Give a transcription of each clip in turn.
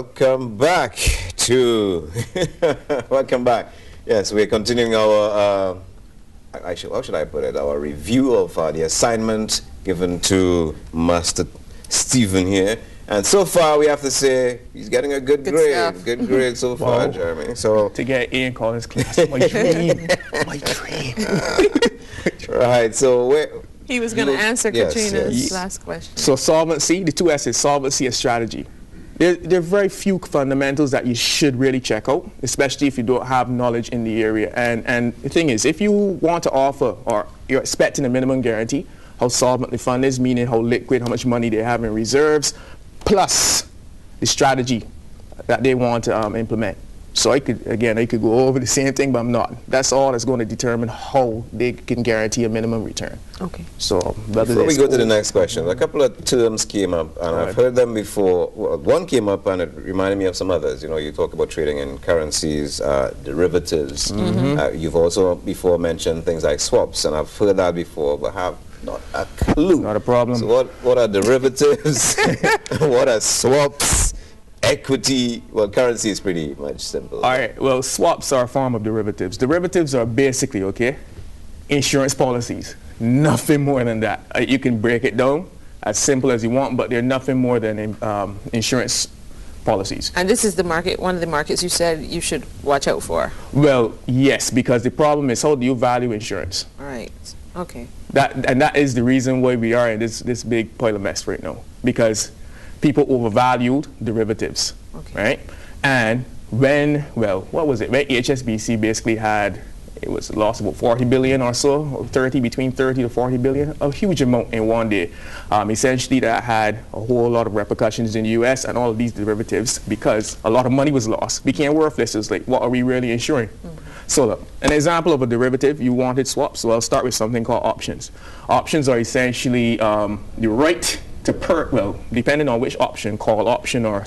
Welcome back to welcome back. Yes, we're continuing our how should I put it? Our review of the assignment given to Master Stephen here. And so far, we have to say he's getting a good grade. Stuff. Good grade so far, Jeremy. So to get A in college class, my dream, my dream. Right. So where He was going to answer yes, Katrina's yes. last question. So solvency, the two S's, solvency and strategy. There are very few fundamentals that you should really check out, especially if you don't have knowledge in the area. And the thing is, if you want to offer or you're expecting a minimum guarantee, how solvent the fund is, meaning how liquid, how much money they have in reserves, plus the strategy that they want to implement. So I could go over the same thing, but I'm not. That's all that's going to determine how they can guarantee a minimum return. Okay. So before we go to the next question, a couple of terms came up, and I've heard them before. Well, one came up, and it reminded me of some others. You know, you talk about trading in currencies, derivatives. You've also before mentioned things like swaps, and I've heard that before, but have not a clue. Not a problem. So what are derivatives? What are swaps? Equity, well, currency is pretty much simple. All right, well, swaps are a form of derivatives. Derivatives are basically, insurance policies. Nothing more than that. You can break it down as simple as you want, but they're nothing more than insurance policies. And this is the market, one of the markets you said you should watch out for. Well, yes, because the problem is how do you value insurance? All right. Okay. That is the reason why we are in this big pile of mess right now, because people overvalued derivatives, right? And when HSBC basically had, it was lost about 40 billion or so, or between 30 to 40 billion, a huge amount in one day. Essentially that had a whole lot of repercussions in the US, and all of these derivatives, because a lot of money was lost, became worthless. It's like, what are we really insuring? So look, an example of a derivative, you wanted swaps, so I'll start with something called options. Options are essentially the right to depending on which option, call option or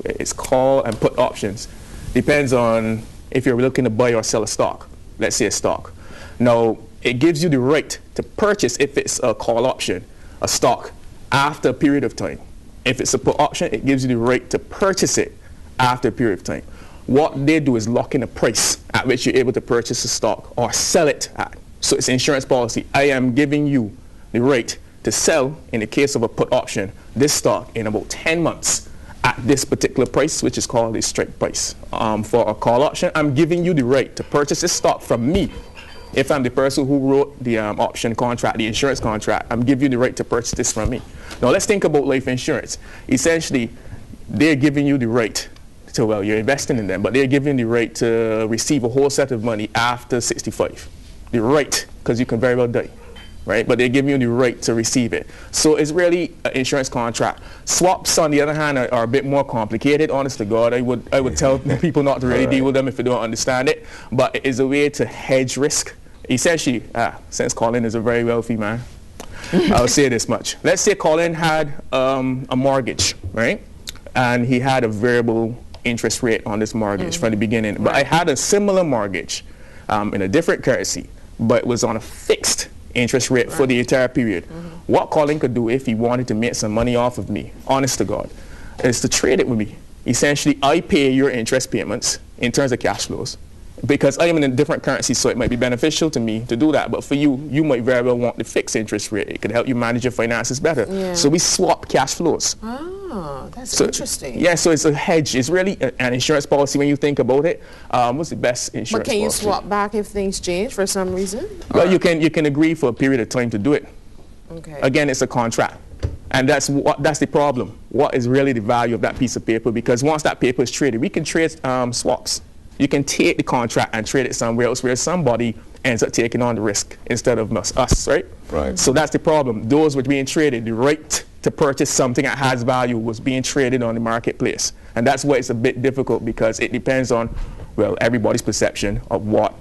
it's call and put options, depends on if you're looking to buy or sell a stock, let's say a stock. Now, it gives you the right to purchase, if it's a call option, a stock after a period of time. If it's a put option, it gives you the right to purchase it after a period of time. What they do is lock in a price at which you're able to purchase a stock or sell it at. So it's insurance policy. I am giving you the right to sell, in the case of a put option, this stock in about 10 months at this particular price, which is called the strike price. For a call option, I'm giving you the right to purchase this stock from me. If I'm the person who wrote the option contract, the insurance contract, I'm giving you the right to purchase this from me. Now let's think about life insurance. Essentially, they're giving you the right to, well, you're investing in them, but they're giving you the right to receive a whole set of money after 65. The right, because you can very well die. Right, but they give you the right to receive it. So it's really an insurance contract. Swaps, on the other hand, are a bit more complicated. Honest to God, I would tell people not to really deal with them if they don't understand it. But it is a way to hedge risk. Essentially, since Colin is a very wealthy man, I'll say this much. Let's say Colin had a mortgage, right? And he had a variable interest rate on this mortgage from the beginning. But I had a similar mortgage in a different currency, but it was on a fixed interest rate for the entire period. What Colin could do if he wanted to make some money off of me, honest to God, is to trade it with me. Essentially, I pay your interest payments in terms of cash flows, because I am in a different currency, so it might be beneficial to me to do that. But for you, you might very well want the fixed interest rate. It could help you manage your finances better. Yeah. So we swap cash flows. Oh, that's interesting. Yeah, so it's a hedge. It's really an insurance policy when you think about it. What's the best insurance But can you policy? swap back if things change for some reason? Well, you can agree for a period of time to do it. Okay. Again, it's a contract. And that's the problem. What is really the value of that piece of paper? Because once that paper is traded, we can trade swaps. You can take the contract and trade it somewhere else where somebody ends up taking on the risk instead of us, right? Right. So that's the problem. Those were being traded. The right to purchase something that has value was being traded on the marketplace. And that's why it's a bit difficult, because it depends on, well, everybody's perception of what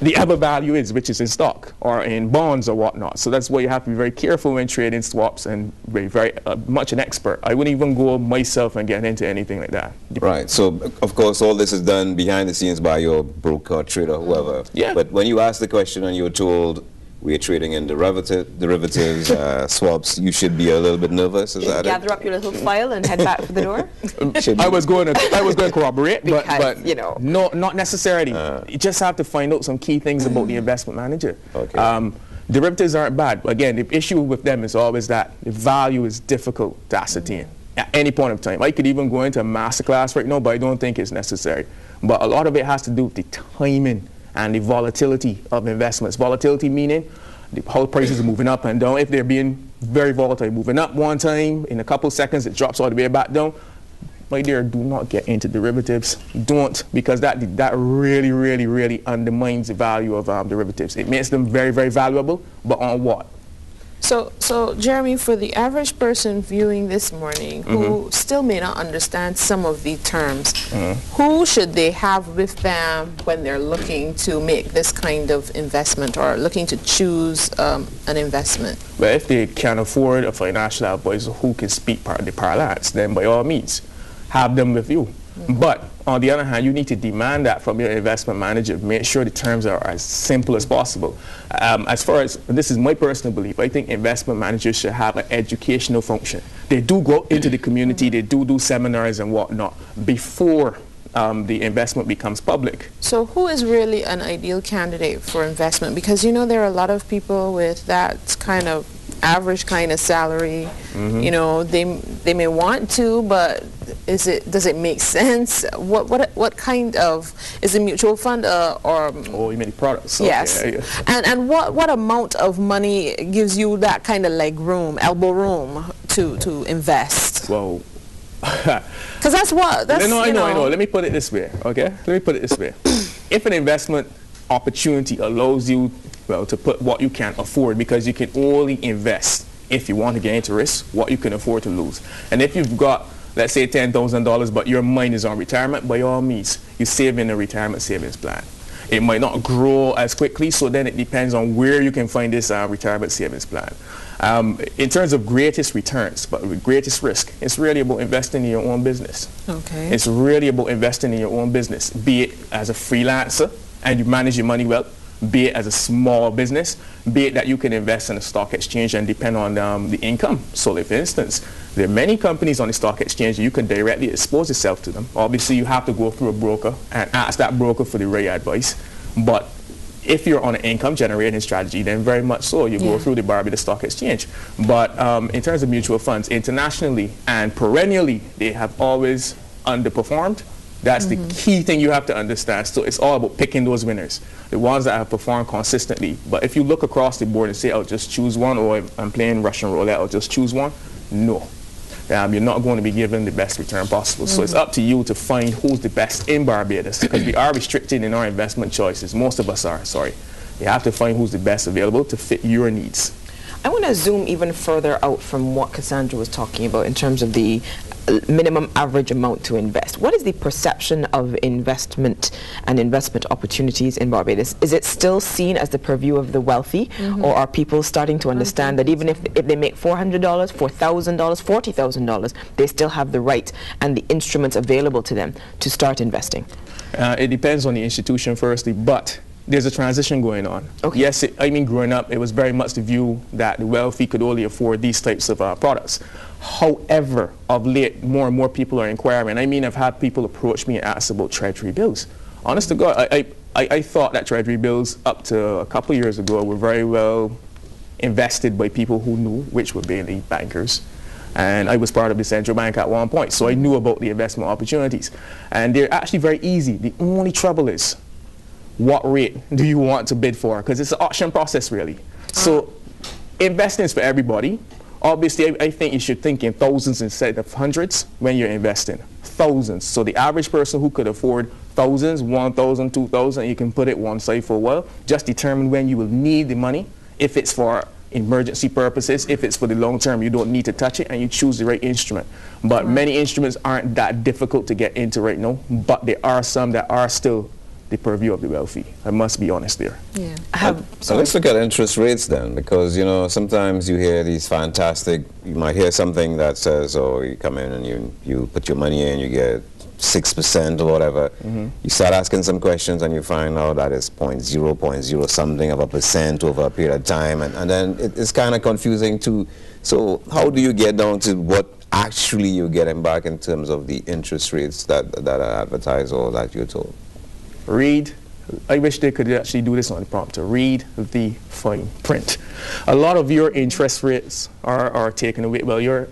the ever value is, which is in stock or in bonds or whatnot. So that's why you have to be very careful when trading swaps and be very much an expert. I wouldn't even go myself and get into anything like that. Right. So, of course, all this is done behind the scenes by your broker, trader, whoever. Yeah. But when you asked the question and you were told, we're trading in derivatives, swaps, you should be a little bit nervous. Is that Gather up your little file and head back for the door? I was going to corroborate, Because, but you know. no, not necessarily. You just have to find out some key things about the investment manager. Okay. Derivatives aren't bad. Again, the issue with them is always that the value is difficult to ascertain at any point of time. I could even go into a masterclass right now, but I don't think it's necessary. But a lot of it has to do with the timing and the volatility of investments. Volatility meaning how prices are moving up and down. If they're being very volatile, moving up one time, in a couple seconds it drops all the way back down. My dear, do not get into derivatives. Don't, because that really, really, really undermines the value of derivatives. It makes them very, very valuable, but on what? So Jeremy, for the average person viewing this morning who still may not understand some of the terms, who should they have with them when they're looking to make this kind of investment or looking to choose an investment? Well, if they can afford a financial advisor who can speak the parlance, then by all means, have them with you. But on the other hand, you need to demand that from your investment manager. Make sure the terms are as simple as possible. As far as, this is my personal belief, I think investment managers should have an educational function. They do go into the community, they do seminars and whatnot before the investment becomes public. So who is really an ideal candidate for investment? Because you know there are a lot of people with that kind of average kind of salary. You know, they may want to, but does it make sense? What kind of, is it mutual fund or Oh, you mean the products? yes. Okay. And what amount of money gives you that kind of leg room, elbow room to invest? Well, because that's I know. Let me put it this way, okay? Let me put it this way. If an investment opportunity allows you, well, to put what you can afford, because you can only invest if you want to get into risk, what you can afford to lose. And if you've got, let's say, $10,000, but your mind is on retirement, by all means, you save in a retirement savings plan. It might not grow as quickly, so then it depends on where you can find this retirement savings plan. In terms of greatest returns, but with greatest risk, it's really about investing in your own business. Okay. It's really about investing in your own business, be it as a freelancer and you manage your money well, be it as a small business, be it that you can invest in a stock exchange and depend on the income. So if, for instance, there are many companies on the stock exchange, you can directly expose yourself to them. Obviously, you have to go through a broker and ask that broker for the right advice. But if you're on an income generating strategy, then very much so, you go through the Barbados Stock Exchange. But in terms of mutual funds, internationally and perennially, they have always underperformed. That's the key thing you have to understand. So it's all about picking those winners, the ones that have performed consistently. But if you look across the board and say, I'll just choose one, or I'm playing Russian roulette, I'll just choose one, no. You're not going to be given the best return possible. So it's up to you to find who's the best in Barbados, because we are restricted in our investment choices. Most of us are, sorry. You have to find who's the best available to fit your needs. I want to zoom even further out from what Cassandra was talking about in terms of the minimum average amount to invest. What is the perception of investment and investment opportunities in Barbados? Is it still seen as the purview of the wealthy, or are people starting to understand that even if they make $400, $4,000, $40,000, they still have the right and the instruments available to them to start investing? It depends on the institution firstly, but there's a transition going on. Okay. Yes, I mean, growing up, it was very much the view that the wealthy could only afford these types of products. However, of late, more and more people are inquiring. I mean, I've had people approach me and ask about Treasury bills. Honest to God, I thought that Treasury bills up to a couple of years ago were very well invested by people who knew, which were mainly bankers. And I was part of the central bank at one point, so I knew about the investment opportunities. And they're actually very easy. The only trouble is, what rate do you want to bid for? Because it's an auction process, really. So investing is for everybody. Obviously, I think you should think in thousands instead of hundreds when you're investing. Thousands. So the average person who could afford thousands, 1,000, 2,000, you can put it one side for a while. Just determine when you will need the money. If it's for emergency purposes, if it's for the long term, you don't need to touch it, and you choose the right instrument. But many instruments aren't that difficult to get into right now, but there are some that are still the purview of the wealthy. I must be honest there. Yeah. So let's look at interest rates then, because you know sometimes you hear these fantastic. You might hear something that says, "Oh, you come in and you put your money in, you get 6% or whatever." You start asking some questions and you find out that it's 0.0 something of a percent over a period of time, and then it's kind of confusing too. So how do you get down to what actually you're getting back in terms of the interest rates that are advertised or that you're told? Read. I wish they could actually do this on the prompter. Read the fine print. A lot of your interest rates are taken away. Well, your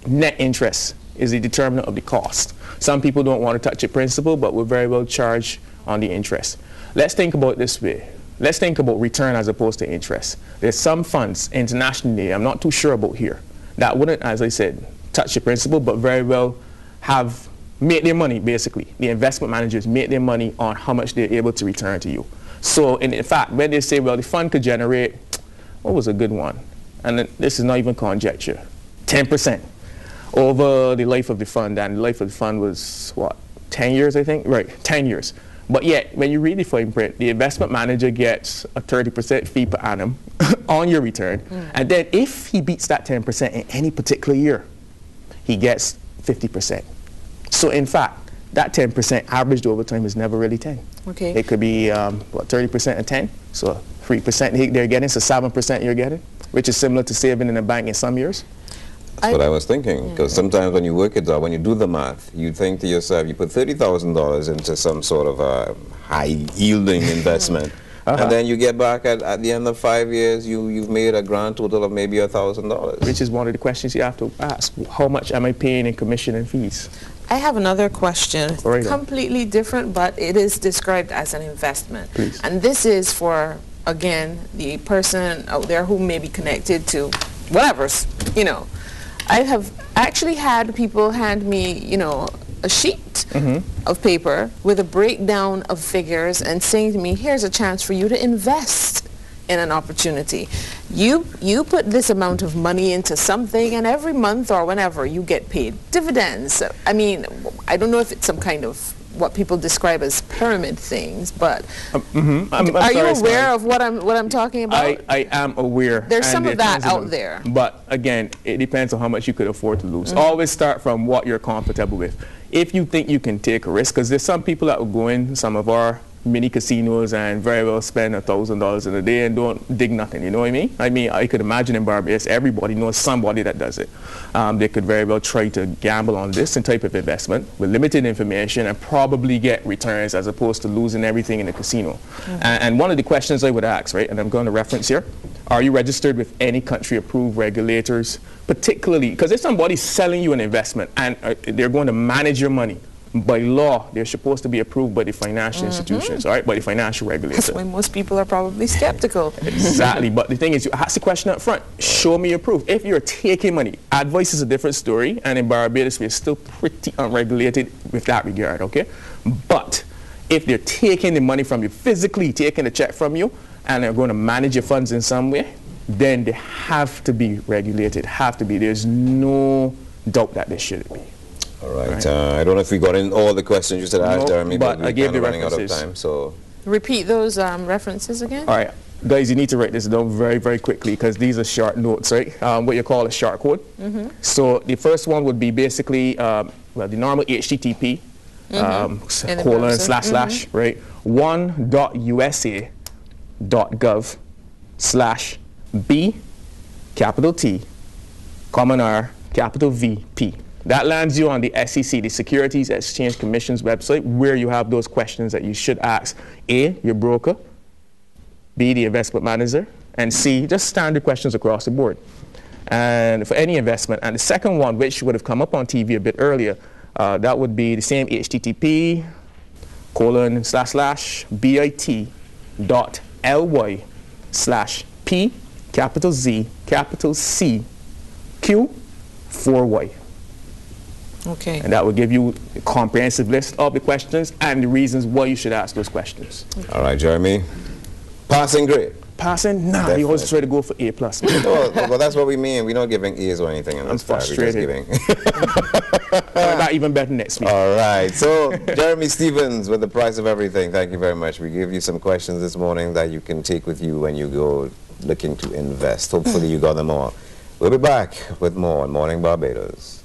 net interest is the determinant of the cost. Some people don't want to touch the principal, but will very well charge on the interest. Let's think about it this way. Let's think about return as opposed to interest. There's some funds internationally, I'm not too sure about here, that wouldn't, as I said, touch the principal, but very well make their money, basically. The investment managers make their money on how much they're able to return to you. So in fact, when they say, well, the fund could generate, what was a good one? And this is not even conjecture, 10% over the life of the fund. And the life of the fund was, what, 10 years, I think? Right, 10 years. But yet, when you read the fine print, the investment manager gets a 30% fee per annum on your return. And then if he beats that 10% in any particular year, he gets 50%. So in fact, that 10% averaged over time is never really 10. Okay. It could be, 30% and 10, so 3% they're getting, so 7% you're getting, which is similar to saving in a bank in some years. That's what I was thinking, because sometimes when you work it out, when you do the math, you think to yourself, you put $30,000 into some sort of a high-yielding investment, and then you get back at the end of 5 years, you've made a grand total of maybe $1,000. Which is one of the questions you have to ask. How much am I paying in commission and fees? I have another question, Right. completely different, but it is described as an investment. Please. And this is for, again, the person out there who may be connected to whatever's, you know. I have actually had people hand me, you know, a sheet of paper with a breakdown of figures and saying to me, here's a chance for you to invest in an opportunity. You put this amount of money into something, and every month or whenever you get paid dividends. I mean, I don't know if it's some kind of what people describe as pyramid things, but are you aware of what I'm talking about? I am aware. There's some and of that there are tons out them. there. But again, it depends on how much you could afford to lose. Always start from what you're comfortable with. If you think you can take a risk, because there's some people that will go in some of our mini casinos and very well spend $1,000 in a day and don't dig nothing, you know what I mean? I mean, I could imagine in Barbados, everybody knows somebody that does it. They could very well try to gamble on this type of investment with limited information and probably get returns as opposed to losing everything in a casino. And one of the questions I would ask, right, and I'm going to reference here, are you registered with any country-approved regulators, particularly, because if somebody's selling you an investment and they're going to manage your money, by law, they're supposed to be approved by the financial institutions, all right, by the financial regulator. That's why most people are probably skeptical. Exactly, but the thing is, you ask the question up front, show me your proof. If you're taking money, advice is a different story, and in Barbados, we're still pretty unregulated with that regard, okay? But if they're taking the money from you, physically taking the check from you, and they're going to manage your funds in some way, then they have to be regulated, have to be. There's no doubt that they should be. All right. I don't know if we got in all the questions you said asked, Jeremy, but we're I gave kind of the running out of references. time. So Repeat those references again. All right, guys, you need to write this down very, very quickly because these are short notes, right? What you call a short code. So the first one would be basically, well, the normal HTTP, :// right? 1.usa.gov/B, capital T, common R, capital VP. That lands you on the SEC, the Securities Exchange Commission's website, where you have those questions that you should ask. A, your broker, B, the investment manager, and C, just standard questions across the board. And for any investment. And the second one, which would have come up on TV a bit earlier, that would be the same HTTP, bit.ly/P, capital Z, capital C, Q, 4Y. Okay. And that will give you a comprehensive list of the questions and the reasons why you should ask those questions. all right, Jeremy. Passing grade. passing, nah, they always try to go for A+. Well, that's what we mean. We're not giving A's or anything. I'm frustrated. We're just giving. Not even better next week. All right. So, Jeremy Stevens with The Price of Everything. Thank you very much. We gave you some questions this morning that you can take with you when you go looking to invest. Hopefully you got them all. We'll be back with more on Morning Barbados.